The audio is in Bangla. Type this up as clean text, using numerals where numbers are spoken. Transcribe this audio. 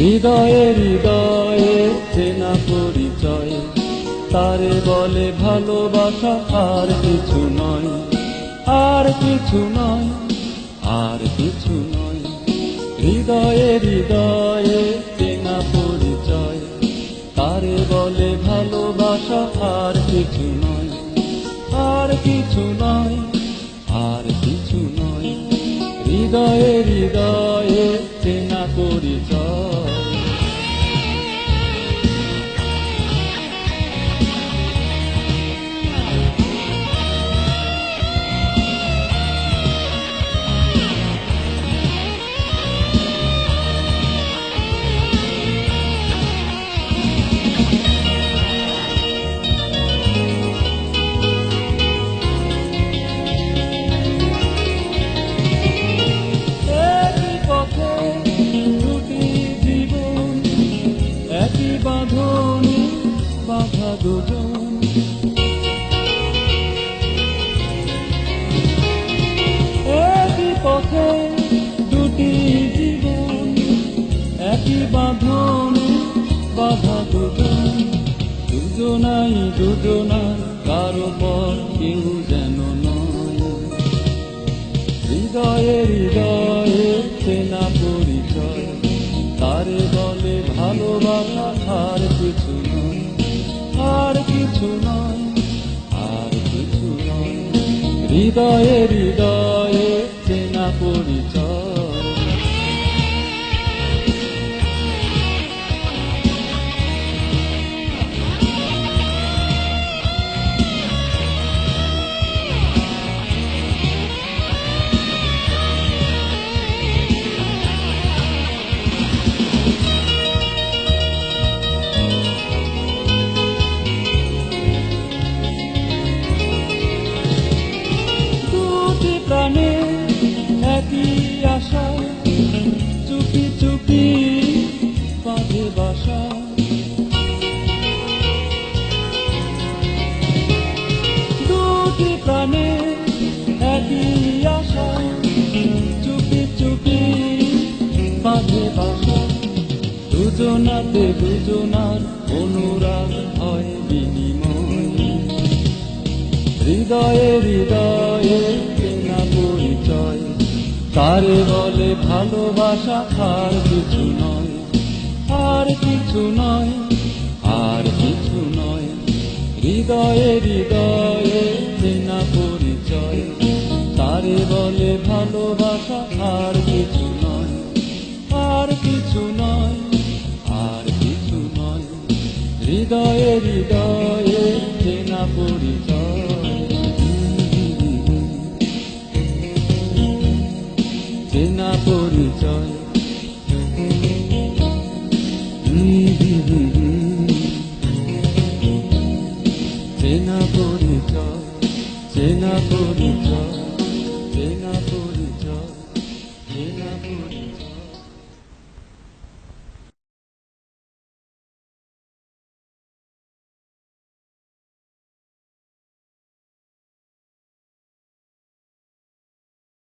হৃদয়ে হৃদয়ে চেনা পরিচয়, তারে বলে ভালোবাসা। আর কিছু নয়, আর কিছু নয়, আর কিছু নয়। হৃদয়ে হৃদয়ে চেনা পরিচয়, তারে বলে ভালোবাসা। আর কিছু নয়, আর কিছু নয়, আর কিছু নয়। হৃদয়ে হৃদয়ে চেনা পরিচয়। বাঁধনে বাঁধা দুজন, একই পথে দুটি জীবন, একই বাঁধনে বাঁধা দুজন। দুজনাই দুজনার কারো পর কেউ যেন নয়। হৃদয়ে হৃদয়ে চেনা পরিচয়, তারে বলে ভালোবাসা। আর কিছু নয়, আর কিছু নয়, আর কিছু নয়। হৃদয়ে হৃদয়ে চেনা পরিচয়। প্রাণে একই আশা, চুপি চুপি বাঁধে বাসা। দুটি প্রাণে একই আশা, চুপি চুপি বাঁধে বাসা। দুজনাতে দুজনার অনুরাগ হয় বিনিময়। হৃদয়ে হৃদয়ে চেনা পরিচয়, তারে বলে ভালোবাসা। আর কিছু নয়, আর কিছু নয়, আর কিছু নয়। হৃদয়ে হৃদয়ে চেনা পরিচয়, তারে বলে ভালোবাসা। আর কিছু নয়, আর কিছু নয়, আর কিছু নয়। হৃদয়ে হৃদয়ে চেনা পরিচয়। চেনা পরিচয়, চেনা পরিচয়, চেনা পরিচয়।